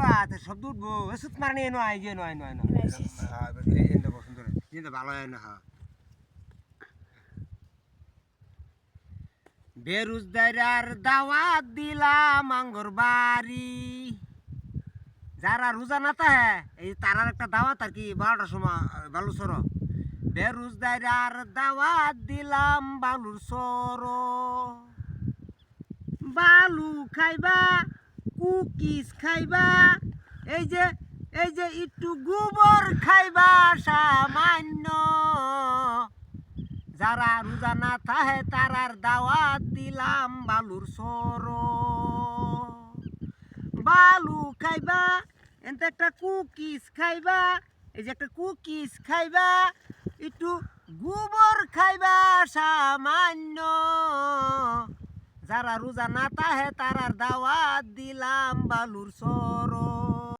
ভালো আছে শব্দ উঠবো ওষুধ মারনি নয় যে নয় নয় নয় এনটা পছন্দ রে এনটা ভালো হয় না হ্যাঁ বেরোজগার দাওয়াত দিলাম আঙ্গর বাড়ি যারা রোজা না থাকে এই তারার একটা দাওয়াত আর কি 12টার সময় বালু সর বেরোজগার দাওয়াত দিলাম বালুর সর বালু খাইবা কুকিজ খাইবা এই যে একটু গোবর খাইবা সামান্য যারা রোজা না থাকে তারার দাওয়াত দিলাম বালুর সর বালু খাইবা এনতে একটা কুকিজ খাইবা এই যে একটা কুকিজ খাইবা একটু গোবর খাইবা সামান্য যারা রোজা না থাকে তারার দাওয়াত দিলাম বালুর সর